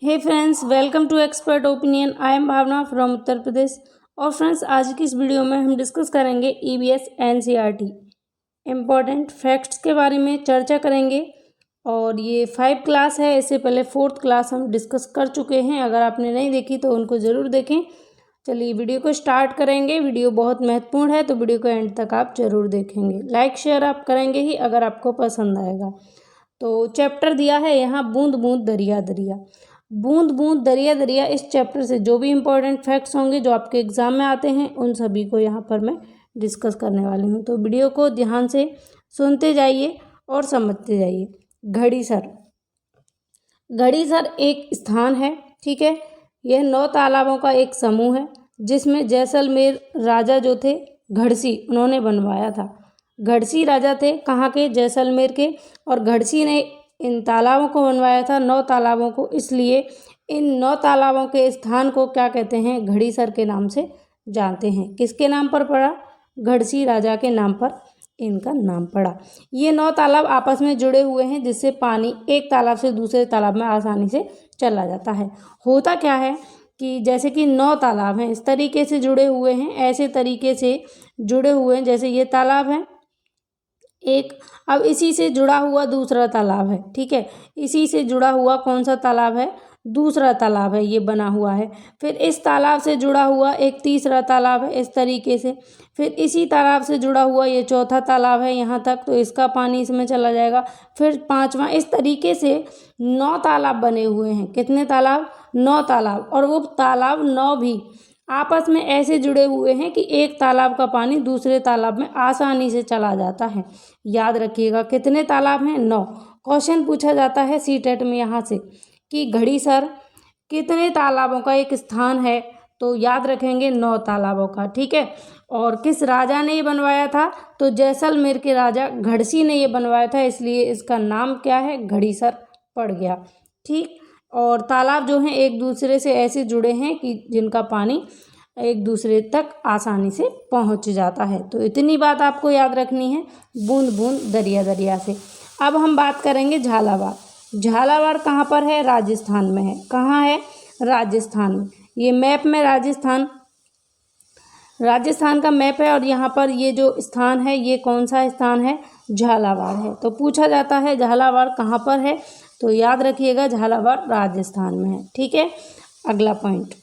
Hey friends, welcome to expert opinion. I am Bhawna from Uttar Pradesh. और friends, आज की इस वीडियो में हम डिस्कस करेंगे ईवीएस एनसीईआरटी इम्पॉर्टेंट फैक्ट्स के बारे में चर्चा करेंगे। और ये 5 क्लास है, इससे पहले 4th क्लास हम डिस्कस कर चुके हैं। अगर आपने नहीं देखी तो उनको ज़रूर देखें। चलिए वीडियो को स्टार्ट करेंगे। वीडियो बहुत महत्वपूर्ण है तो वीडियो को एंड तक आप ज़रूर देखेंगे। लाइक शेयर आप करेंगे ही अगर आपको पसंद आएगा। तो चैप्टर दिया है यहाँ बूंद बूंद दरिया दरिया। बूंद बूंद दरिया दरिया, इस चैप्टर से जो भी इम्पोर्टेंट फैक्ट्स होंगे जो आपके एग्जाम में आते हैं उन सभी को यहाँ पर मैं डिस्कस करने वाली हूँ। तो वीडियो को ध्यान से सुनते जाइए और समझते जाइए। घड़ीसर, घड़ीसर एक स्थान है, ठीक है। यह 9 तालाबों का एक समूह है जिसमें जैसलमेर राजा जो थे घड़सी, उन्होंने बनवाया था। घड़सी राजा थे कहाँ के? जैसलमेर के। और घड़सी ने इन तालाबों को बनवाया था, 9 तालाबों को। इसलिए इन 9 तालाबों के स्थान को क्या कहते हैं? घड़ीसर के नाम से जानते हैं। किसके नाम पर पड़ा? घड़सी राजा के नाम पर इनका नाम पड़ा। ये 9 तालाब आपस में जुड़े हुए हैं जिससे पानी एक तालाब से दूसरे तालाब में आसानी से चला जाता है। होता क्या है कि जैसे कि 9 तालाब हैं, इस तरीके से जुड़े हुए हैं, ऐसे तरीके से जुड़े हुए हैं। जैसे ये तालाब है एक, अब इसी से जुड़ा हुआ दूसरा तालाब है, ठीक है। इसी से जुड़ा हुआ कौन सा तालाब है? दूसरा तालाब है, ये बना हुआ है। फिर इस तालाब से जुड़ा हुआ एक तीसरा तालाब है, इस तरीके से। फिर इसी तालाब से जुड़ा हुआ ये चौथा तालाब है यहाँ तक, तो इसका पानी इसमें चला जाएगा। फिर 5वां, इस तरीके से 9 तालाब बने हुए हैं। कितने तालाब? 9 तालाब। और वो तालाब 9 भी आपस में ऐसे जुड़े हुए हैं कि एक तालाब का पानी दूसरे तालाब में आसानी से चला जाता है। याद रखिएगा कितने तालाब हैं? 9। क्वेश्चन पूछा जाता है सीटेट में यहाँ से कि घड़ीसर कितने तालाबों का एक स्थान है, तो याद रखेंगे 9 तालाबों का, ठीक है। और किस राजा ने ये बनवाया था? तो जैसलमेर के राजा घड़सी ने ये बनवाया था, इसलिए इसका नाम क्या है? घड़ीसर पड़ गया, ठीक। और तालाब जो हैं एक दूसरे से ऐसे जुड़े हैं कि जिनका पानी एक दूसरे तक आसानी से पहुंच जाता है। तो इतनी बात आपको याद रखनी है बूंद बूंद दरिया दरिया से। अब हम बात करेंगे झालावाड़। झालावाड़ कहाँ पर है? राजस्थान में है। कहाँ है? राजस्थान में। ये मैप में राजस्थान का मैप है और यहाँ पर ये जो स्थान है ये कौन सा स्थान है? झालावाड़ है। तो पूछा जाता है झालावाड़ कहाँ पर है, तो याद रखिएगा झालावाड़ राजस्थान में है, ठीक है। अगला पॉइंट,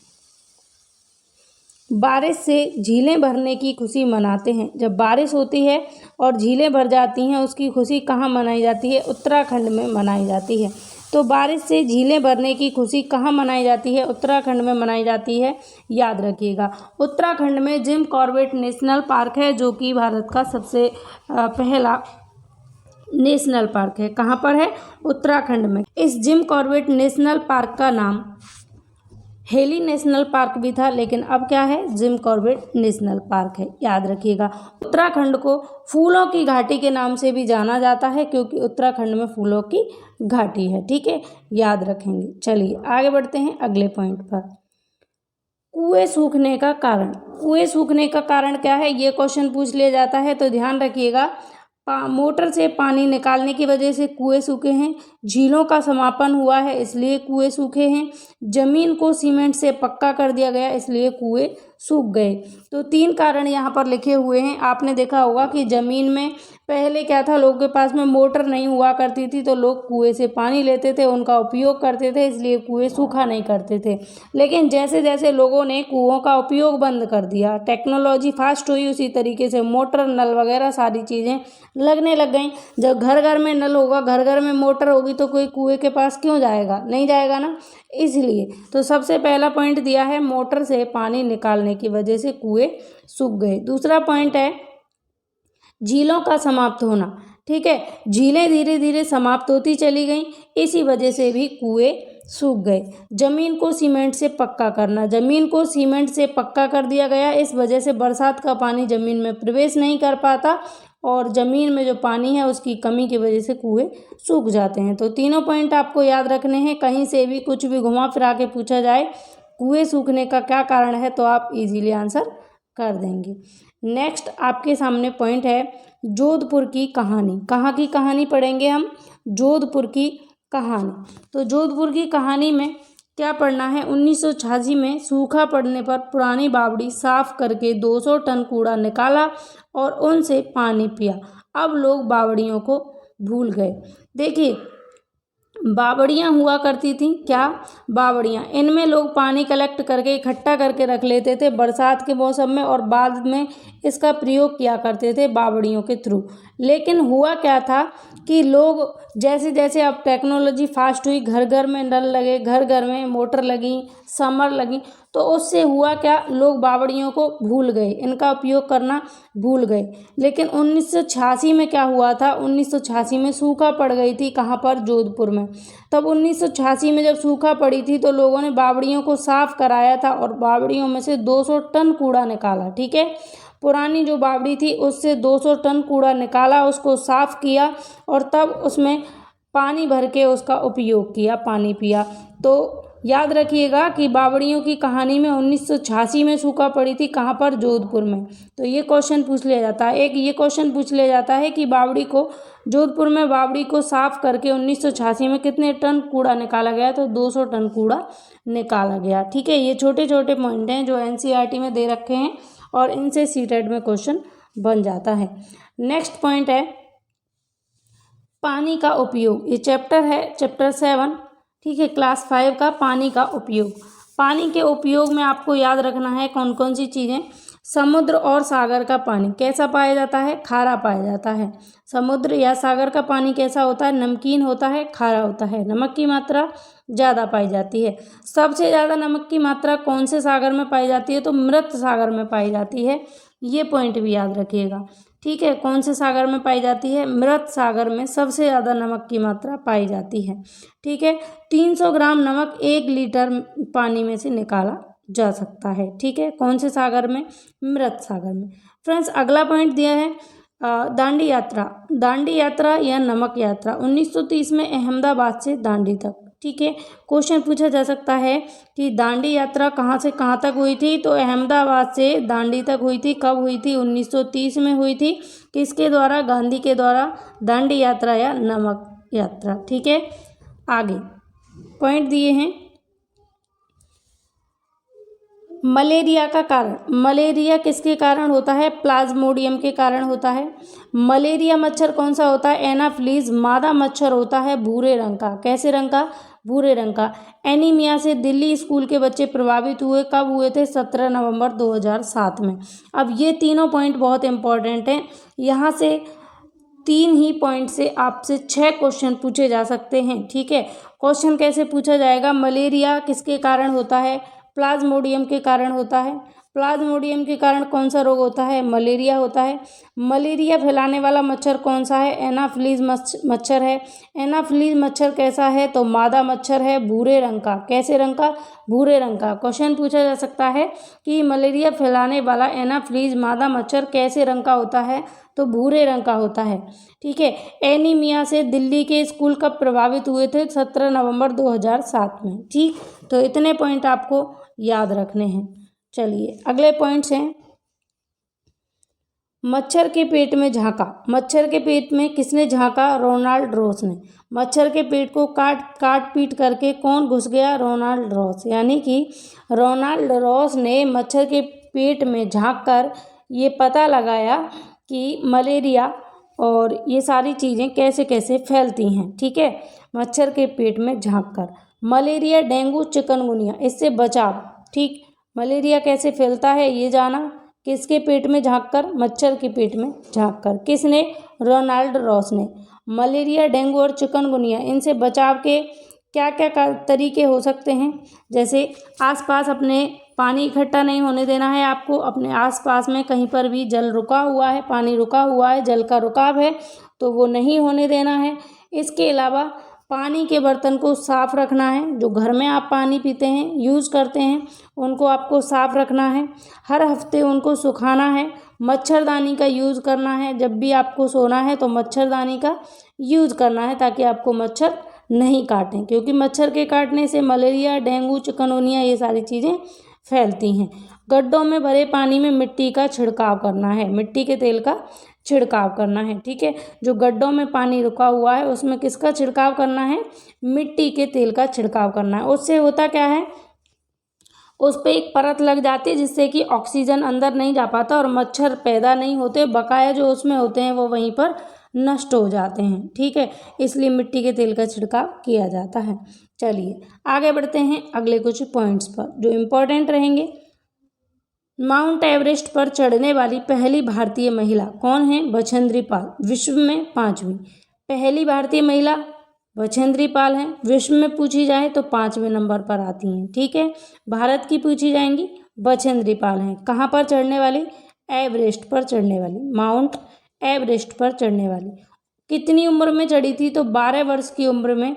बारिश से झीलें भरने की खुशी मनाते हैं। जब बारिश होती है और झीलें भर जाती हैं, उसकी खुशी कहाँ मनाई जाती है? उत्तराखंड में मनाई जाती है। तो बारिश से झीलें भरने की खुशी कहाँ मनाई जाती है? उत्तराखंड में मनाई जाती है, याद रखिएगा। उत्तराखंड में जिम कॉर्बेट नेशनल पार्क है जो कि भारत का सबसे पहला नेशनल पार्क है। कहाँ पर है? उत्तराखंड में। इस जिम कॉर्बेट नेशनल पार्क का नाम हेली नेशनल पार्क भी था, लेकिन अब क्या है? जिम कॉर्बेट नेशनल पार्क है, याद रखिएगा। उत्तराखंड को फूलों की घाटी के नाम से भी जाना जाता है क्योंकि उत्तराखंड में फूलों की घाटी है, ठीक है, याद रखेंगे। चलिए आगे बढ़ते हैं अगले पॉइंट पर। कुएं सूखने का कारण। कुएं सूखने का कारण क्या है? ये क्वेश्चन पूछ लिया जाता है, तो ध्यान रखिएगा। मोटर से पानी निकालने की वजह से कुएं सूखे हैं। झीलों का समापन हुआ है इसलिए कुएं सूखे हैं। जमीन को सीमेंट से पक्का कर दिया गया इसलिए कुएं सूख गए। तो 3 कारण यहाँ पर लिखे हुए हैं। आपने देखा होगा कि ज़मीन में पहले क्या था, लोगों के पास में मोटर नहीं हुआ करती थी तो लोग कुएं से पानी लेते थे, उनका उपयोग करते थे, इसलिए कुएं सूखा नहीं करते थे। लेकिन जैसे जैसे लोगों ने कुओं का उपयोग बंद कर दिया, टेक्नोलॉजी फास्ट हुई, उसी तरीके से मोटर, नल वगैरह सारी चीज़ें लगने लग गई। जब घर घर में नल होगा, घर घर में मोटर होगी, तो कोई कुएं के पास क्यों जाएगा? नहीं जाएगा ना। इसलिए तो सबसे पहला पॉइंट दिया है, मोटर से पानी निकालने की वजह से कुएं सूख गए। दूसरा पॉइंट है झीलों का समाप्त होना, ठीक है। झीलें धीरे धीरे समाप्त होती चली गईं, इसी वजह से भी कुएं सूख गए। जमीन को सीमेंट से पक्का करना। जमीन को सीमेंट से पक्का कर दिया गया, इस वजह से बरसात का पानी जमीन में प्रवेश नहीं कर पाता और ज़मीन में जो पानी है उसकी कमी की वजह से कुएं सूख जाते हैं। तो तीनों पॉइंट आपको याद रखने हैं। कहीं से भी कुछ भी घुमा फिरा के पूछा जाए कुएं सूखने का क्या कारण है तो आप इजीली आंसर कर देंगे। नेक्स्ट आपके सामने पॉइंट है जोधपुर की कहानी। कहाँ की कहानी पढ़ेंगे हम? जोधपुर की कहानी। तो जोधपुर की कहानी में क्या पढ़ना है? 1986 में सूखा पड़ने पर पुरानी बावड़ी साफ करके 200 टन कूड़ा निकाला और उनसे पानी पिया। अब लोग बावड़ियों को भूल गए। देखिए, बावड़ियाँ हुआ करती थी, क्या? बावड़ियाँ, इनमें लोग पानी कलेक्ट करके इकट्ठा करके रख लेते थे बरसात के मौसम में और बाद में इसका प्रयोग किया करते थे बावड़ियों के थ्रू। लेकिन हुआ क्या था कि लोग जैसे जैसे अब टेक्नोलॉजी फास्ट हुई, घर घर में नल लगे, घर घर में मोटर लगी, समर लगी, तो उससे हुआ क्या, लोग बावड़ियों को भूल गए, इनका उपयोग करना भूल गए। लेकिन 1986 में क्या हुआ था? 1986 में सूखा पड़ गई थी, कहाँ पर? जोधपुर में। तब 1986 में जब सूखा पड़ी थी तो लोगों ने बावड़ियों को साफ कराया था और बावड़ियों में से 200 टन कूड़ा निकाला। ठीक है, पुरानी जो बावड़ी थी उससे 200 टन कूड़ा निकाला, उसको साफ किया और तब उसमें पानी भर के उसका उपयोग किया, पानी पिया। तो याद रखिएगा कि बावड़ियों की कहानी में 1986 में सूखा पड़ी थी, कहाँ पर? जोधपुर में। तो ये क्वेश्चन पूछ लिया जाता है। एक ये क्वेश्चन पूछ लिया जाता है कि बावड़ी को, जोधपुर में बावड़ी को साफ करके 1986 में कितने टन कूड़ा निकाला गया? तो 200 टन कूड़ा निकाला गया। ठीक है, ये छोटे छोटे पॉइंट हैं जो एनसीईआरटी में दे रखे हैं और इनसे सीटेट में क्वेश्चन बन जाता है। नेक्स्ट पॉइंट है पानी का उपयोग। ये चैप्टर है, चैप्टर 7, ठीक है, क्लास 5 का, पानी का उपयोग। पानी के उपयोग में आपको याद रखना है कौन कौन सी चीज़ें। समुद्र और सागर का पानी कैसा पाया जाता है? खारा पाया जाता है। समुद्र या सागर का पानी कैसा होता है? नमकीन होता है, खारा होता है, नमक की मात्रा ज़्यादा पाई जाती है। सबसे ज़्यादा नमक की मात्रा कौन से सागर में पाई जाती है? तो मृत सागर में पाई जाती है। ये पॉइंट भी याद रखिएगा। ठीक है, कौन से सागर में पाई जाती है? मृत सागर में सबसे ज़्यादा नमक की मात्रा पाई जाती है। ठीक है, 300 ग्राम नमक 1 लीटर पानी में से निकाला जा सकता है। ठीक है, कौन से सागर में? मृत सागर में। फ्रेंड्स, अगला पॉइंट दिया है दांडी यात्रा। दांडी यात्रा या नमक यात्रा 1930 में अहमदाबाद से दांडी तक। ठीक है, क्वेश्चन पूछा जा सकता है कि दांडी यात्रा कहाँ से कहाँ तक हुई थी? तो अहमदाबाद से दांडी तक हुई थी। कब हुई थी? 1930 में हुई थी। किसके द्वारा? गांधी के द्वारा दांडी यात्रा या नमक यात्रा। ठीक है, आगे पॉइंट दिए हैं मलेरिया का कारण। मलेरिया किसके कारण होता है? प्लाज्मोडियम के कारण होता है। मलेरिया मच्छर कौन सा होता है? एनाफ्लीज मादा मच्छर होता है, भूरे रंग का। कैसे रंग का? भूरे रंग का। एनीमिया से दिल्ली स्कूल के बच्चे प्रभावित हुए, कब हुए थे? 17 नवंबर 2007 में। अब ये तीनों पॉइंट बहुत इंपॉर्टेंट हैं। यहाँ से 3 ही पॉइंट से आपसे 6 क्वेश्चन पूछे जा सकते हैं। ठीक है, क्वेश्चन कैसे पूछा जाएगा? मलेरिया किसके कारण होता है? प्लाज्मोडियम के कारण होता है। प्लाज्मोडियम के कारण कौन सा रोग होता है? मलेरिया होता है। मलेरिया फैलाने वाला मच्छर कौन सा है? एनाफ्लीज मच्छर है। एनाफ्लीज मच्छर कैसा है? तो मादा मच्छर है, भूरे रंग का। कैसे रंग का? भूरे रंग का। क्वेश्चन पूछा जा सकता है कि मलेरिया फैलाने वाला एनाफ्लीज मादा मच्छर कैसे रंग का होता है? तो भूरे रंग का होता है। ठीक है, एनीमिया से दिल्ली के स्कूल कब प्रभावित हुए थे? 17 नवंबर 2007 में। ठीक, तो इतने पॉइंट आपको याद रखने हैं। चलिए अगले पॉइंट्स हैं मच्छर के पेट में झांका। मच्छर के पेट में किसने झांका? रोनाल्ड रॉस ने। मच्छर के पेट को काट पीट करके कौन घुस गया? Ronald Ross. यानी कि रोनाल्ड रॉस ने मच्छर के पेट में झांक कर ये पता लगाया कि मलेरिया और ये सारी चीज़ें कैसे कैसे फैलती हैं। ठीक है, मच्छर के पेट में झांक कर। मलेरिया, डेंगू, चिकनगुनिया, इससे बचाव। ठीक, मलेरिया कैसे फैलता है ये जाना, किसके पेट में झांक कर? मच्छर के पेट में झांक कर। किसने? रोनाल्ड रॉस ने। मलेरिया, डेंगू और चिकनगुनिया, इनसे बचाव के क्या क्या तरीके हो सकते हैं? जैसे आसपास अपने पानी इकट्ठा नहीं होने देना है आपको। अपने आसपास में कहीं पर भी जल रुका हुआ है, पानी रुका हुआ है, जल का रुकाव है, तो वो नहीं होने देना है। इसके अलावा पानी के बर्तन को साफ रखना है। जो घर में आप पानी पीते हैं, यूज़ करते हैं, उनको आपको साफ रखना है। हर हफ्ते उनको सुखाना है। मच्छरदानी का यूज़ करना है। जब भी आपको सोना है तो मच्छरदानी का यूज़ करना है ताकि आपको मच्छर नहीं काटें, क्योंकि मच्छर के काटने से मलेरिया, डेंगू, चिकनगुनिया ये सारी चीज़ें फैलती हैं। गड्ढों में भरे पानी में मिट्टी का छिड़काव करना है, मिट्टी के तेल का छिड़काव करना है। ठीक है, जो गड्ढों में पानी रुका हुआ है उसमें किसका छिड़काव करना है, मिट्टी के तेल का छिड़काव करना है। उससे होता क्या है, उस पर एक परत लग जाती है जिससे कि ऑक्सीजन अंदर नहीं जा पाता और मच्छर पैदा नहीं होते, बकाया जो उसमें होते हैं वो वहीं पर नष्ट हो जाते हैं। ठीक है, इसलिए मिट्टी के तेल का छिड़काव किया जाता है। चलिए आगे बढ़ते हैं अगले कुछ पॉइंट्स पर जो इम्पोर्टेंट रहेंगे। माउंट एवरेस्ट पर चढ़ने वाली पहली भारतीय महिला कौन है, बछेंद्री पाल, विश्व में 5वीं पहली भारतीय महिला बछेंद्री पाल हैं। विश्व में पूछी जाए तो 5वें नंबर पर आती हैं। ठीक है, भारत की पूछी जाएंगी बछेंद्री पाल हैं। कहाँ पर चढ़ने वाली, एवरेस्ट पर चढ़ने वाली, माउंट एवरेस्ट पर चढ़ने वाली। कितनी उम्र में चढ़ी थी, तो 12 वर्ष की उम्र में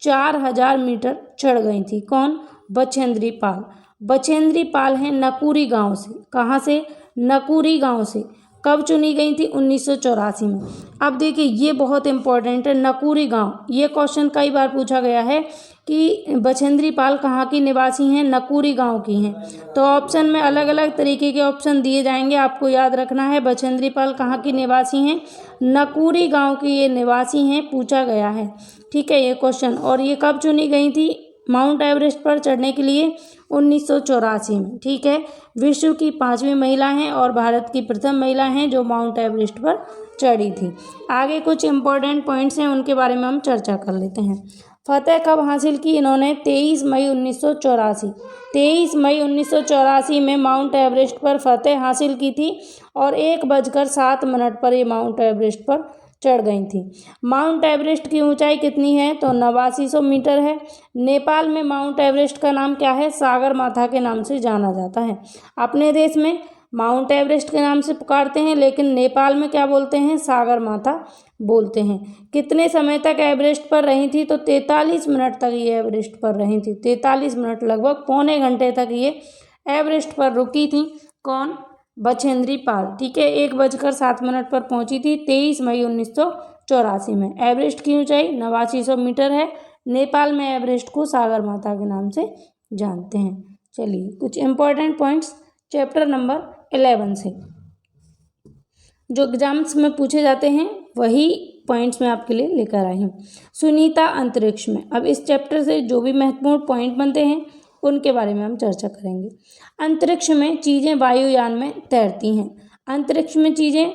4000 मीटर चढ़ गई थी। कौन, बछेंद्री पाल। बछेंद्री पाल हैं नकुरी गांव से। कहाँ से, नकुरी गांव से। कब चुनी गई थी, 1984 में। अब देखिए ये बहुत इंपॉर्टेंट है, नकुरी गांव। ये क्वेश्चन कई बार पूछा गया है कि बछेंद्री पाल कहाँ की निवासी हैं, नकुरी गांव की हैं। तो ऑप्शन में अलग अलग तरीके के ऑप्शन दिए जाएंगे, आपको याद रखना है बछेंद्री पाल कहाँ की निवासी हैं, नकुरी गांव की ये निवासी हैं, पूछा गया है। ठीक है ये क्वेश्चन। और ये कब चुनी गई थी माउंट एवरेस्ट पर चढ़ने के लिए, 1984 में। ठीक है, विश्व की 5वीं महिला हैं और भारत की प्रथम महिला हैं जो माउंट एवरेस्ट पर चढ़ी थी। आगे कुछ इंपॉर्टेंट पॉइंट्स हैं उनके बारे में हम चर्चा कर लेते हैं। फतेह कब हासिल की इन्होंने, 23 मई 1984। 23 मई 1984 में माउंट एवरेस्ट पर फतेह हासिल की थी और 1:07 पर ये माउंट एवरेस्ट पर चढ़ गई थी। माउंट एवरेस्ट की ऊंचाई कितनी है, तो 8900 मीटर है। नेपाल में माउंट एवरेस्ट का नाम क्या है, सागरमाथा के नाम से जाना जाता है। अपने देश में माउंट एवरेस्ट के नाम से पुकारते हैं, लेकिन नेपाल में क्या बोलते हैं, सागरमाथा बोलते हैं। कितने समय तक एवरेस्ट पर रही थी, तो 43 मिनट तक ये एवरेस्ट पर रही थी। 43 मिनट, लगभग पौने घंटे तक ये एवरेस्ट पर रुकी थी। कौन, बछेंद्री पाल। ठीक है, 1:07 पर पहुंची थी 23 मई 1984 में। एवरेस्ट की ऊंचाई 8900 मीटर है। नेपाल में एवरेस्ट को सागरमाथा के नाम से जानते हैं। चलिए कुछ इंपॉर्टेंट पॉइंट्स चैप्टर नंबर 11 से जो एग्जाम्स में पूछे जाते हैं वही पॉइंट्स मैं आपके लिए लेकर आई हूँ। सुनीता अंतरिक्ष में। अब इस चैप्टर से जो भी महत्वपूर्ण पॉइंट बनते हैं उनके बारे में हम चर्चा करेंगे। अंतरिक्ष में चीज़ें वायुयान में तैरती हैं। अंतरिक्ष में चीज़ें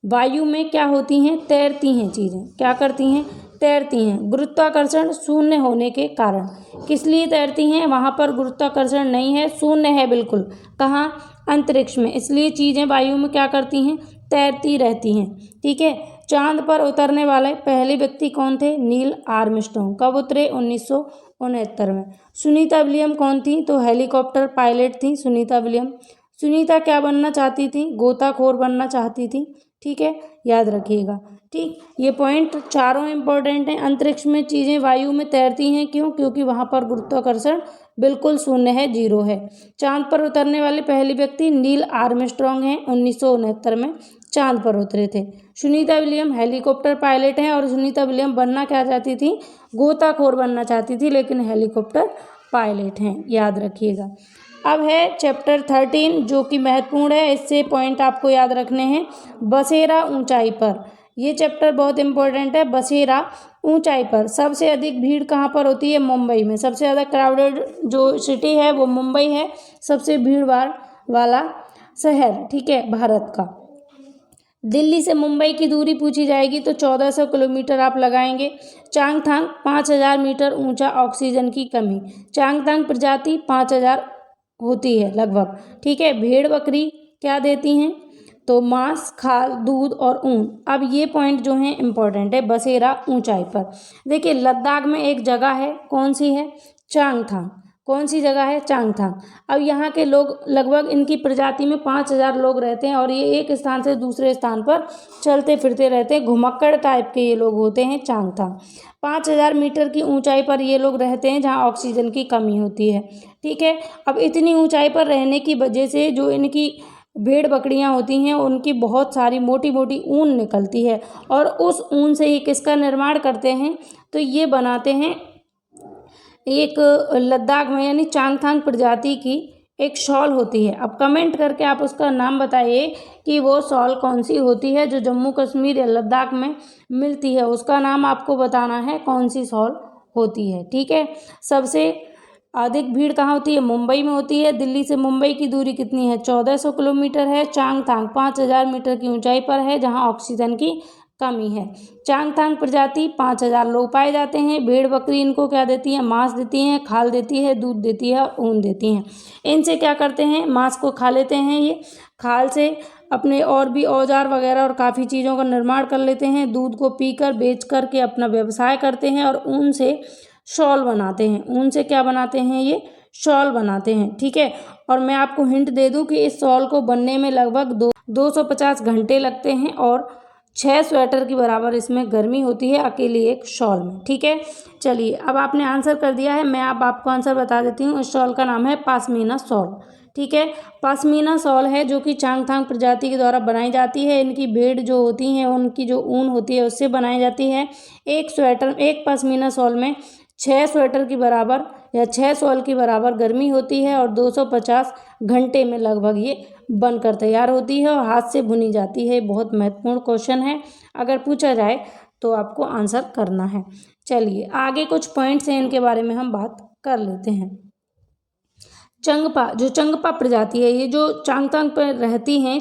वायु में क्या होती हैं, तैरती हैं। चीज़ें क्या करती हैं, तैरती हैं। गुरुत्वाकर्षण शून्य होने के कारण। किस लिए तैरती हैं, वहाँ पर गुरुत्वाकर्षण नहीं है, शून्य है बिल्कुल। कहाँ, अंतरिक्ष में। इसलिए चीज़ें वायु में क्या करती हैं, तैरती रहती हैं। ठीक है, चांद पर उतरने वाले पहले व्यक्ति कौन थे, नील आर्मस्ट्रॉन्ग। कब उतरे, 1969 में। सुनीता विलियम कौन थी, तो हेलीकॉप्टर पायलट थी सुनीता विलियम। सुनीता क्या बनना चाहती थी, गोताखोर बनना चाहती थी। ठीक है, याद रखिएगा। ठीक, ये पॉइंट चारों इंपॉर्टेंट हैं। अंतरिक्ष में चीज़ें वायु में तैरती हैं, क्यों, क्योंकि वहाँ पर गुरुत्वाकर्षण बिल्कुल शून्य है, 0 है। चांद पर उतरने वाले पहले व्यक्ति नील आर्मस्ट्रॉन्ग हैं, 1969 में चांद पर उतरे थे। सुनीता विलियम हेलीकॉप्टर पायलट हैं और सुनीता विलियम बनना क्या चाहती थी, गोताखोर बनना चाहती थी, लेकिन हेलीकॉप्टर पायलट हैं, याद रखिएगा। अब है चैप्टर 13 जो कि महत्वपूर्ण है, इससे पॉइंट आपको याद रखने हैं। बसेरा ऊंचाई पर, ये चैप्टर बहुत इंपॉर्टेंट है। बसेरा ऊंचाई पर सबसे अधिक भीड़ कहाँ पर होती है, मुंबई में। सबसे ज़्यादा क्राउडेड जो सिटी है वो मुंबई है, सबसे भीड़ भाड़ वाला शहर। ठीक है, भारत का। दिल्ली से मुंबई की दूरी पूछी जाएगी तो 1400 किलोमीटर आप लगाएंगे। चांगथांग 5000 मीटर ऊंचा, ऑक्सीजन की कमी। चांगथांग प्रजाति 5000 होती है लगभग। ठीक है, भेड़ बकरी क्या देती हैं, तो मांस, खाल, दूध और ऊन। अब ये पॉइंट जो हैं इंपॉर्टेंट है। बसेरा ऊंचाई पर, देखिए लद्दाख में एक जगह है, कौन सी है, चांगथांग। कौन सी जगह है, चांगथांग। अब यहाँ के लोग लगभग, इनकी प्रजाति में 5000 लोग रहते हैं और ये एक स्थान से दूसरे स्थान पर चलते फिरते रहते हैं। घुमक्कड़ टाइप के ये लोग होते हैं, चांगथांग। 5000 मीटर की ऊंचाई पर ये लोग रहते हैं जहाँ ऑक्सीजन की कमी होती है। ठीक है, अब इतनी ऊंचाई पर रहने की वजह से जो इनकी भेड़ बकरियां होती हैं उनकी बहुत सारी मोटी मोटी ऊन निकलती है और उस ऊन से ये किसका निर्माण करते हैं, तो ये बनाते हैं एक लद्दाख में यानी चांगथांग प्रजाति की एक शॉल होती है। अब कमेंट करके आप उसका नाम बताइए कि वो शॉल कौन सी होती है जो जम्मू कश्मीर या लद्दाख में मिलती है, उसका नाम आपको बताना है कौन सी शॉल होती है। ठीक है। सबसे अधिक भीड़ कहाँ होती है? मुंबई में होती है। दिल्ली से मुंबई की दूरी कितनी है? 1400 किलोमीटर है। चांगथांग 5000 मीटर की ऊंचाई पर है जहाँ ऑक्सीजन की कमी है। चांगथांग प्रजाति 5000 लोग पाए जाते हैं। भेड़ बकरी इनको क्या देती है? मांस देती हैं, खाल देती है, दूध देती है और ऊन देती हैं। इनसे क्या करते हैं? मांस को खा लेते हैं, ये खाल से अपने और भी औजार वगैरह और काफ़ी चीज़ों का निर्माण कर लेते हैं। दूध को पीकर बेच कर के अपना व्यवसाय करते हैं और ऊन से शॉल बनाते हैं। ऊन से क्या बनाते हैं? ये शॉल बनाते हैं। ठीक है। और मैं आपको हिंट दे दूं कि इस शॉल को बनने में लगभग 250 घंटे लगते हैं और 6 स्वेटर की बराबर इसमें गर्मी होती है अकेली एक शॉल में। ठीक है। चलिए, अब आपने आंसर कर दिया है, मैं अब आपको आंसर बता देती हूँ। इस शॉल का नाम है पश्मीना शॉल। ठीक है। पश्मीना शॉल है जो कि चांगथांग प्रजाति के द्वारा बनाई जाती है। इनकी भेड़ जो होती हैं उनकी जो ऊन होती है उससे बनाई जाती है। एक पश्मीना शॉल में 6 स्वेटर की बराबर या 6 शॉल की बराबर गर्मी होती है और 250 घंटे में लगभग ये बनकर तैयार होती है और हाथ से बुनी जाती है। बहुत महत्वपूर्ण क्वेश्चन है, अगर पूछा जाए तो आपको आंसर करना है। चलिए, आगे कुछ पॉइंट्स हैं, इनके बारे में हम बात कर लेते हैं। चंगपा प्रजाति है, ये जो चांगथांग पर रहती हैं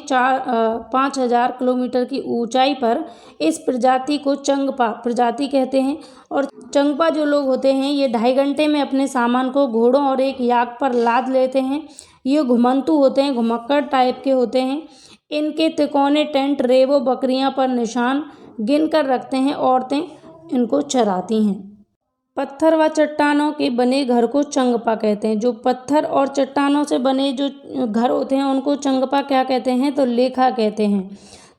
5000 किलोमीटर की ऊंचाई पर, इस प्रजाति को चंगपा प्रजाति कहते हैं। और चंगपा जो लोग होते हैं ये 2.5 घंटे में अपने सामान को घोड़ों और एक याक पर लाद लेते हैं। ये घुमंतू होते हैं, घुमक्कड़ टाइप के होते हैं। इनके तिकोने टेंट रेबो बकरियां पर निशान गिन कर रखते हैं। औरतें इनको चराती हैं। पत्थर व चट्टानों के बने घर को चंगपा कहते हैं। जो पत्थर और चट्टानों से बने जो घर होते हैं उनको चंगपा क्या कहते हैं? तो लेखा कहते हैं।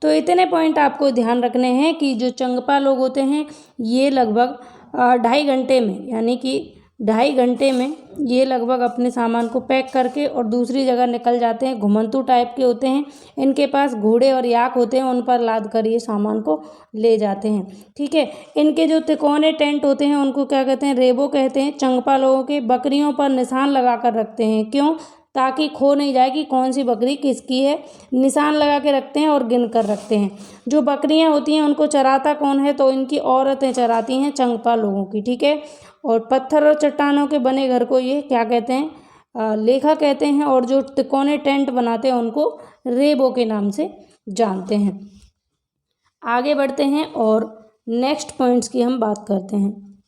तो इतने पॉइंट आपको ध्यान रखने हैं कि जो चंगपा लोग होते हैं ये लगभग 2.5 घंटे में, यानी कि 2.5 घंटे में ये लगभग अपने सामान को पैक करके और दूसरी जगह निकल जाते हैं। घुमंतू टाइप के होते हैं, इनके पास घोड़े और याक होते हैं, उन पर लाद कर ये सामान को ले जाते हैं। ठीक है। इनके जो तिकोने टेंट होते हैं उनको क्या कहते हैं? रेबो कहते हैं। चंगपा लोगों के बकरियों पर निशान लगा कर रखते हैं। क्यों? ताकि खो नहीं जाए कि कौन सी बकरी किसकी है। निशान लगा के रखते हैं और गिन कर रखते हैं। जो बकरियां होती हैं उनको चराता कौन है? तो इनकी औरतें चराती हैं चंगपा लोगों की। ठीक है। और पत्थर और चट्टानों के बने घर को ये क्या कहते हैं? लेखा कहते हैं। और जो तिकोने टेंट बनाते हैं उनको रेबो के नाम से जानते हैं। आगे बढ़ते हैं और नेक्स्ट पॉइंट्स की हम बात करते हैं।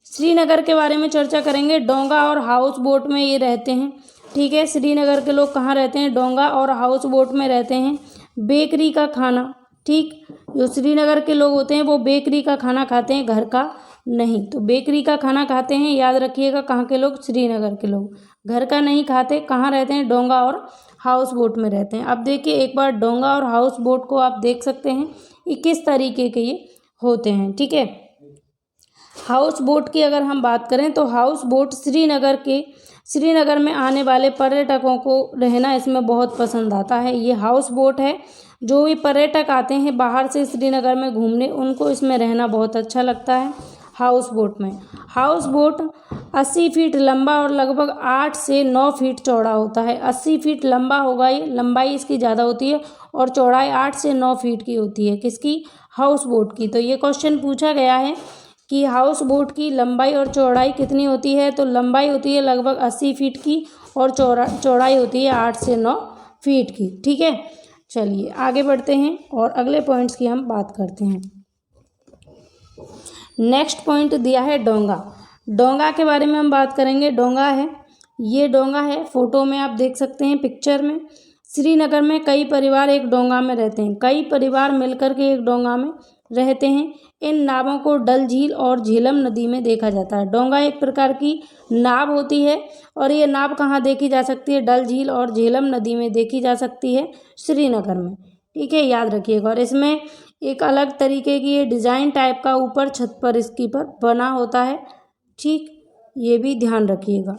श्रीनगर के बारे में चर्चा करेंगे। डोंगा और हाउस बोट में ये रहते हैं। ठीक है। श्रीनगर के लोग कहाँ रहते हैं? डोंगा और हाउस बोट में रहते हैं। बेकरी का खाना, ठीक, जो श्रीनगर के लोग होते हैं वो बेकरी का खाना खाते हैं, घर का नहीं। तो बेकरी का खाना खाते हैं, याद रखिएगा। कहाँ के लोग? श्रीनगर के लोग। घर का नहीं खाते। कहाँ रहते हैं? डोंगा और हाउस बोट में रहते हैं। अब देखिए एक बार डोंगा और हाउस बोट को आप देख सकते हैं ये किस तरीके के ये होते हैं। ठीक है। हाउस बोट की अगर हम बात करें तो हाउस बोट श्रीनगर में आने वाले पर्यटकों को रहना इसमें बहुत पसंद आता है। ये हाउस बोट है, जो भी पर्यटक आते हैं बाहर से श्रीनगर में घूमने उनको इसमें रहना बहुत अच्छा लगता है हाउस बोट में। हाउस बोट 80 फीट लंबा और लगभग 8 से 9 फीट चौड़ा होता है। 80 फीट लंबा होगा, ये लंबाई इसकी ज़्यादा होती है और चौड़ाई 8 से 9 फीट की होती है। किसकी? हाउस बोट की। तो ये क्वेश्चन पूछा गया है कि हाउस बोट की लंबाई और चौड़ाई कितनी होती है? तो लंबाई होती है लगभग 80 फीट की और चौड़ाई होती है 8 से 9 फीट की। ठीक है। चलिए आगे बढ़ते हैं और अगले पॉइंट्स की हम बात करते हैं। नेक्स्ट पॉइंट दिया है डोंगा। डोंगा के बारे में हम बात करेंगे। डोंगा है, ये डोंगा है, फोटो में आप देख सकते हैं पिक्चर में। श्रीनगर में कई परिवार एक डोंगा में रहते हैं। कई परिवार मिलकर के एक डोंगा में रहते हैं। इन नावों को डल झील और झेलम नदी में देखा जाता है। डोंगा एक प्रकार की नाव होती है और ये नाव कहाँ देखी जा सकती है? डल झील और झेलम नदी में देखी जा सकती है, श्रीनगर में। ठीक है, याद रखिएगा। और इसमें एक अलग तरीके की ये डिज़ाइन टाइप का ऊपर छत पर इसकी पर बना होता है। ठीक, ये भी ध्यान रखिएगा।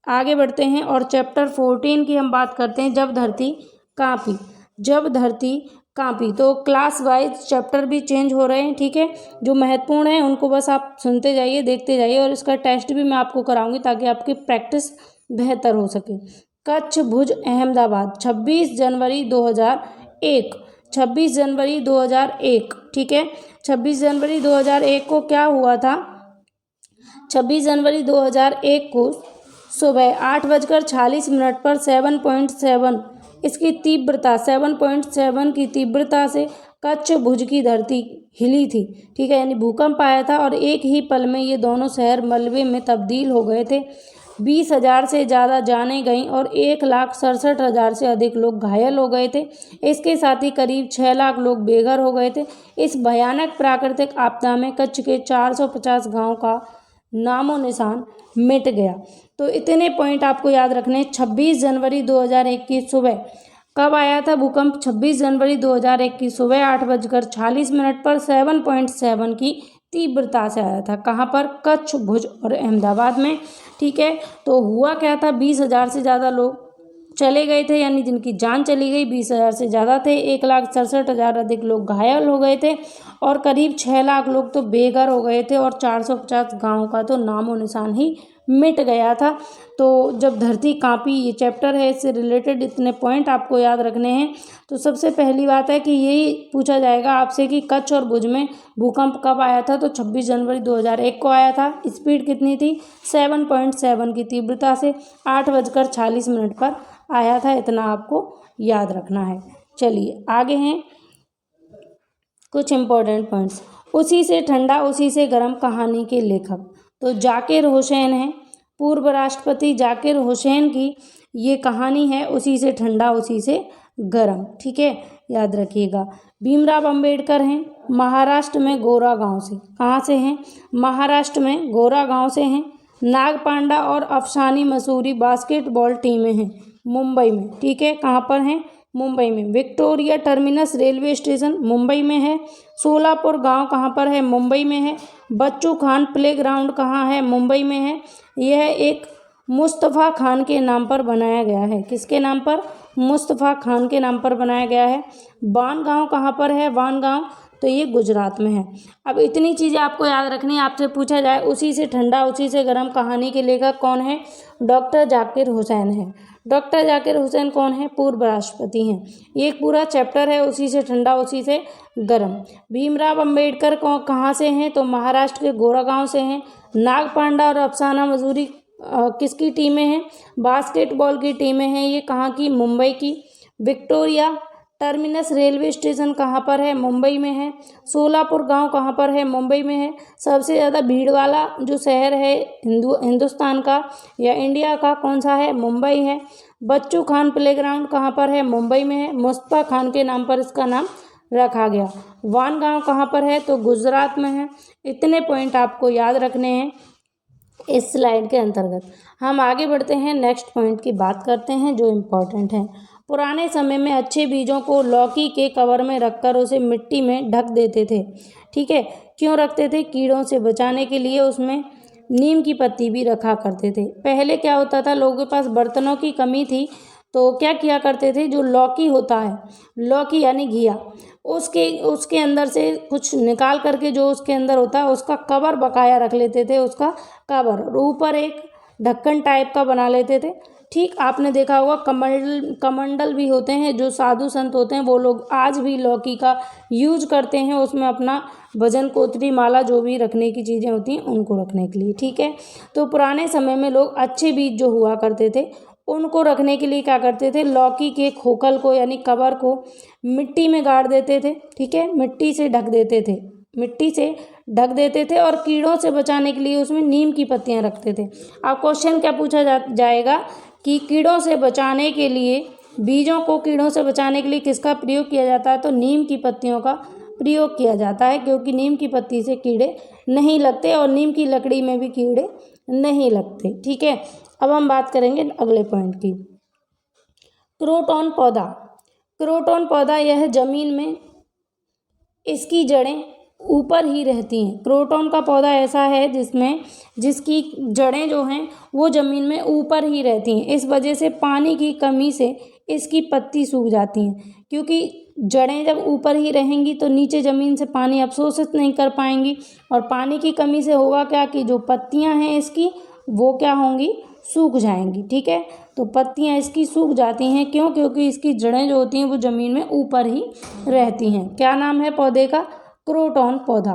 आगे बढ़ते हैं और चैप्टर 14 की हम बात करते हैं। जब धरती कांपी। जब धरती कांपी। तो क्लास वाइज चैप्टर भी चेंज हो रहे हैं, ठीक है। जो महत्वपूर्ण है उनको बस आप सुनते जाइए, देखते जाइए, और इसका टेस्ट भी मैं आपको कराऊंगी ताकि आपकी प्रैक्टिस बेहतर हो सके। कच्छ, भुज, अहमदाबाद, 26 जनवरी 2001, 26 जनवरी 2001, ठीक है। 26 जनवरी 2001 को क्या हुआ था? 26 जनवरी 2001 को सुबह 8:46 पर 7.7 इसकी तीव्रता 7.7 की तीव्रता से कच्छ भुज की धरती हिली थी, ठीक है, यानी भूकंप आया था। और एक ही पल में ये दोनों शहर मलबे में तब्दील हो गए थे। 20,000 से ज़्यादा जानें गईं और 1,67,000 से अधिक लोग घायल हो गए थे। इसके साथ ही करीब 6 लाख लोग बेघर हो गए थे। इस भयानक प्राकृतिक आपदा में कच्छ के 450 गाँव का नामो निशान मिट गया। तो इतने पॉइंट आपको याद रखने। 26 जनवरी 2001 की सुबह कब आया था भूकंप? 26 जनवरी 2001 की सुबह 8:46 पर 7.7 की तीव्रता से आया था। कहाँ पर? कच्छ, भुज और अहमदाबाद में, ठीक है। तो हुआ क्या था? 20,000 से ज़्यादा लोग चले गए थे, यानी जिनकी जान चली गई 20,000 से ज़्यादा थे। 1,67,000 अधिक लोग घायल हो गए थे और करीब 6 लाख लोग तो बेघर हो गए थे और 450 गाँव का तो नामो निशान ही मिट गया था। तो जब धरती कांपी, ये चैप्टर है, इससे रिलेटेड इतने पॉइंट आपको याद रखने हैं। तो सबसे पहली बात है कि यही पूछा जाएगा आपसे कि कच्छ और भुज में भूकंप कब आया था? तो 26 जनवरी 2001 को आया था। स्पीड कितनी थी? 7.7 की तीव्रता से 8:46 पर आया था। इतना आपको याद रखना है। चलिए आगे हैं कुछ इम्पोर्टेंट पॉइंट्स। उसी से ठंडा उसी से गर्म कहानी के लेखक तो जाकिर हुसैन हैं। पूर्व राष्ट्रपति जाकिर हुसैन की ये कहानी है, उसी से ठंडा उसी से गर्म, ठीक है, याद रखिएगा। भीमराव अंबेडकर हैं, महाराष्ट्र में गोरा गांव से। कहाँ से हैं? महाराष्ट्र में गोरा गांव से हैं। नागपांडा और अफसानी मसूरी बास्केटबॉल टीमें हैं मुंबई में, ठीक है। कहाँ पर हैं? मुंबई में। Victoria terminus railway station Mumbai में है। सोलापुर गांव कहाँ पर है? मुंबई में है। बच्चू खान प्लेग्राउंड कहाँ है? मुंबई में है। यह एक मुस्तफ़ा खान के नाम पर बनाया गया है। किसके नाम पर? मुस्तफ़ा खान के नाम पर बनाया गया है। वान गांव कहाँ पर है? वान गांव तो ये गुजरात में है। अब इतनी चीज़ें आपको याद रखनी है। आपसे पूछा जाए उसी से ठंडा उसी से गर्म कहानी के लेखक कौन है? डॉक्टर जाकिर हुसैन है। डॉक्टर जाकिर हुसैन कौन है? पूर्व राष्ट्रपति हैं। ये एक पूरा चैप्टर है, उसी से ठंडा उसी से गर्म। भीमराव अंबेडकर कहाँ से हैं? तो महाराष्ट्र के गोरागांव से हैं। नागपांडा और अफसाना मसूरी किसकी टीमें हैं? बास्केटबॉल की टीमें हैं। ये कहाँ की? मुंबई की। विक्टोरिया टर्मिनस रेलवे स्टेशन कहाँ पर है? मुंबई में है। सोलापुर गांव कहाँ पर है? मुंबई में है। सबसे ज़्यादा भीड़ वाला जो शहर है हिंदुस्तान का या इंडिया का कौन सा है? मुंबई है। बच्चू खान प्लेग्राउंड कहाँ पर है? मुंबई में है। मुस्तफ़ा खान के नाम पर इसका नाम रखा गया। वान गांव कहाँ पर है? तो गुजरात में है। इतने पॉइंट आपको याद रखने हैं इस स्लाइड के अंतर्गत। हम आगे बढ़ते हैं, नेक्स्ट पॉइंट की बात करते हैं जो इम्पोर्टेंट है। पुराने समय में अच्छे बीजों को लौकी के कवर में रखकर उसे मिट्टी में ढक देते थे, ठीक है। क्यों रखते थे? कीड़ों से बचाने के लिए उसमें नीम की पत्ती भी रखा करते थे। पहले क्या होता था, लोगों के पास बर्तनों की कमी थी तो क्या किया करते थे, जो लौकी होता है, लौकी यानी घिया, उसके अंदर से कुछ निकाल करके जो उसके अंदर होता है उसका कवर बकाया रख लेते थे। उसका कवर ऊपर एक ढक्कन टाइप का बना लेते थे, ठीक। आपने देखा होगा कमंडल भी होते हैं, जो साधु संत होते हैं वो लोग आज भी लौकी का यूज करते हैं उसमें अपना भजन कोतरी माला जो भी रखने की चीज़ें होती हैं उनको रखने के लिए, ठीक है। तो पुराने समय में लोग अच्छे बीज जो हुआ करते थे उनको रखने के लिए क्या करते थे, लौकी के खोखल को यानी कवर को मिट्टी में गाड़ देते थे, ठीक है, मिट्टी से ढक देते थे, मिट्टी से ढक देते थे और कीड़ों से बचाने के लिए उसमें नीम की पत्तियां रखते थे। अब क्वेश्चन क्या पूछा जाएगा कि कीड़ों से बचाने के लिए, बीजों को कीड़ों से बचाने के लिए किसका प्रयोग किया जाता है? तो नीम की पत्तियों का प्रयोग किया जाता है, क्योंकि नीम की पत्ती से कीड़े नहीं लगते और नीम की लकड़ी में भी कीड़े नहीं लगते, ठीक है। अब हम बात करेंगे अगले पॉइंट की। क्रोटॉन पौधा, क्रोटॉन पौधा यह जमीन में इसकी जड़ें ऊपर ही रहती हैं। क्रोटॉन का पौधा ऐसा है जिसकी जड़ें जो हैं वो ज़मीन में ऊपर ही रहती हैं। इस वजह से पानी की कमी से इसकी पत्ती सूख जाती हैं, क्योंकि जड़ें जब ऊपर ही रहेंगी तो नीचे ज़मीन से पानी अवशोषित नहीं कर पाएंगी, और पानी की कमी से होगा क्या कि जो पत्तियां हैं इसकी वो क्या होंगी, सूख जाएंगी। ठीक है, तो पत्तियां इसकी सूख जाती हैं। क्यों? क्योंकि इसकी जड़ें जो होती हैं वो ज़मीन में ऊपर ही रहती हैं। क्या नाम है पौधे का? क्रोटॉन पौधा।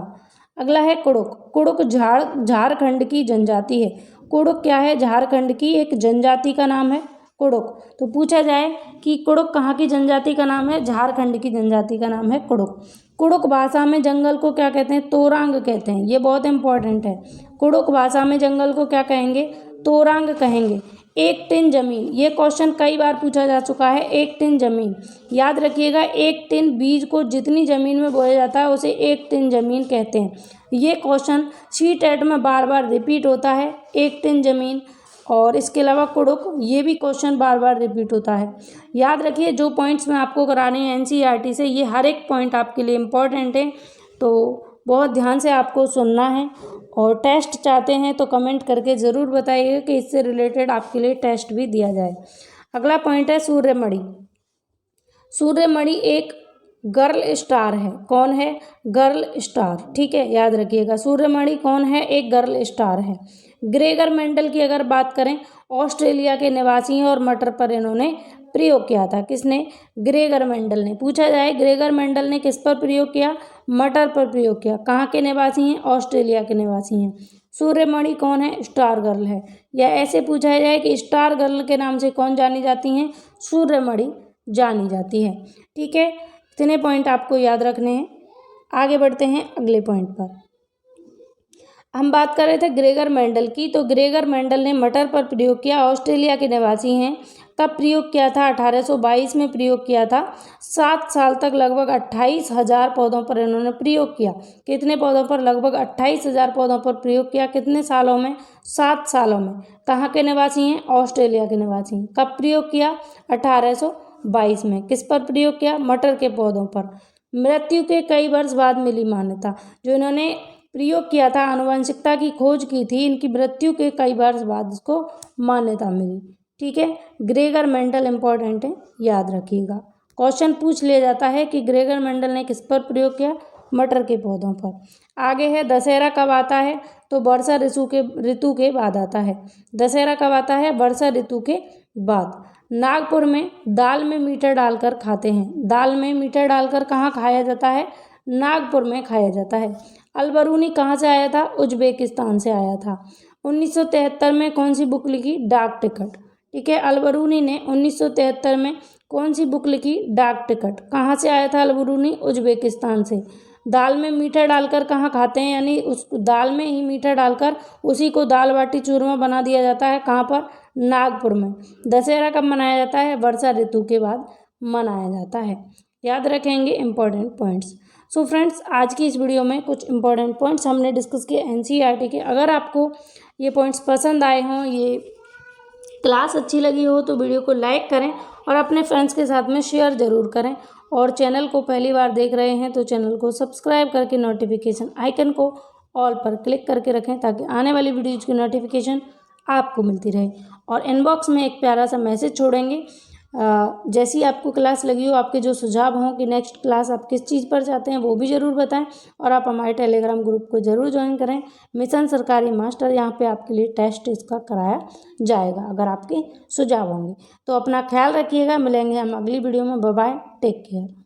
अगला है कुड़ुक। कुड़ुक झारखंड की जनजाति है। कुड़ुक क्या है? झारखंड की एक जनजाति का नाम है कुड़ुक। तो पूछा जाए कि कुड़ुक कहाँ की जनजाति का नाम है? झारखंड की जनजाति का नाम है कुड़ुक। कुड़ुक भाषा में जंगल को क्या कहते हैं? तोरांग कहते हैं। ये बहुत इंपॉर्टेंट है। कुड़ुक भाषा में जंगल को क्या कहेंगे? तोरांग कहेंगे। 1 टिन जमीन, ये क्वेश्चन कई बार पूछा जा चुका है। 1 टिन जमीन याद रखिएगा। 1 टिन बीज को जितनी जमीन में बोया जाता है उसे 1 टिन जमीन कहते हैं। ये क्वेश्चन सीटेट में बार बार रिपीट होता है, 1 टिन जमीन। और इसके अलावा कुड़ुक, ये भी क्वेश्चन बार बार रिपीट होता है। याद रखिए, जो पॉइंट्स मैं आपको कराने हैं एनसीईआरटी से, ये हर एक पॉइंट आपके लिए इम्पोर्टेंट है, तो बहुत ध्यान से आपको सुनना है। और टेस्ट चाहते हैं तो कमेंट करके ज़रूर बताइए कि इससे रिलेटेड आपके लिए टेस्ट भी दिया जाए। अगला पॉइंट है सूर्यमणि। सूर्यमणि एक गर्ल स्टार है। कौन है? Girl star. ठीक है, याद रखिएगा। सूर्यमणि कौन है? एक गर्ल स्टार है। ग्रेगर मेंडल की अगर बात करें, ऑस्ट्रेलिया के निवासी हैं और मटर पर इन्होंने प्रयोग किया था। किसने? ग्रेगर मेंडल ने। पूछा जाए ग्रेगर मेंडल ने किस पर प्रयोग किया? मटर पर प्रयोग किया। कहाँ के निवासी हैं? ऑस्ट्रेलिया के निवासी हैं। सूर्यमणि कौन है? स्टार गर्ल है। या ऐसे पूछा जाए कि स्टार गर्ल के नाम से कौन जानी जाती हैं? सूर्यमणि जानी जाती है। ठीक है, इतने पॉइंट आपको याद रखने हैं। आगे बढ़ते हैं अगले पॉइंट पर। हम बात कर रहे थे ग्रेगर मेंडल की, तो ग्रेगर मेंडल ने मटर पर प्रयोग किया। ऑस्ट्रेलिया के निवासी हैं। कब प्रयोग किया था? 1822 में प्रयोग किया था। 7 साल तक लगभग 28,000 पौधों पर इन्होंने प्रयोग किया। कितने पौधों पर? लगभग 28,000 पौधों पर प्रयोग किया। कितने सालों में? 7 सालों में। कहाँ के निवासी हैं? ऑस्ट्रेलिया के निवासी हैं। कब प्रयोग किया? 1822 में। किस पर प्रयोग किया? मटर के पौधों पर। मृत्यु के कई वर्ष बाद मिली मान्यता। जो इन्होंने प्रयोग किया था, आनुवंशिकता की खोज की थी, इनकी मृत्यु के कई वर्ष बाद इसको मान्यता मिली। ठीक है, ग्रेगर मेंडल इंपॉर्टेंट है, याद रखिएगा। क्वेश्चन पूछ लिया जाता है कि ग्रेगर मेंडल ने किस पर प्रयोग किया? मटर के पौधों पर। आगे है दशहरा कब आता है? तो वर्षा ऋतु के बाद आता है। दशहरा कब आता है? वर्षा ऋतु के बाद। नागपुर में दाल में मीठा डालकर खाते हैं। दाल में मीठा डालकर कहाँ खाया जाता है? नागपुर में खाया जाता है। अलबरूनी कहाँ से आया था? उज्बेकिस्तान से आया था। 1973 में कौन सी बुक लिखी? डाक टिकट। ठीक है, अलबरूनी ने 1973 में कौन सी बुक लिखी? डाक टिकट। कहाँ से आया था अलबरूनी? उज्बेकिस्तान से। दाल में मीठा डालकर कहाँ खाते हैं? यानी उस दाल में ही मीठा डालकर उसी को दाल बाटी चूरमा बना दिया जाता है। कहाँ पर? नागपुर में। दशहरा कब मनाया जाता है? वर्षा ऋतु के बाद मनाया जाता है। याद रखेंगे इंपॉर्टेंट पॉइंट्स। सो फ्रेंड्स, आज की इस वीडियो में कुछ इंपॉर्टेंट पॉइंट्स हमने डिस्कस किए एनसीईआरटी के। अगर आपको ये पॉइंट्स पसंद आए हों, ये क्लास अच्छी लगी हो, तो वीडियो को लाइक करें और अपने फ्रेंड्स के साथ में शेयर ज़रूर करें। और चैनल को पहली बार देख रहे हैं तो चैनल को सब्सक्राइब करके नोटिफिकेशन आइकन को ऑल पर क्लिक करके रखें, ताकि आने वाली वीडियोज़ की नोटिफिकेशन आपको मिलती रहे। और इनबॉक्स में एक प्यारा सा मैसेज छोड़ेंगे। जैसी आपको क्लास लगी हो, आपके जो सुझाव हों कि नेक्स्ट क्लास आप किस चीज़ पर चाहते हैं, वो भी ज़रूर बताएं। और आप हमारे टेलीग्राम ग्रुप को ज़रूर ज्वाइन करें। मिशन सरकारी मास्टर, यहाँ पे आपके लिए टेस्ट इसका कराया जाएगा अगर आपके सुझाव होंगे। तो अपना ख्याल रखिएगा। मिलेंगे हम अगली वीडियो में। Bye bye, take care.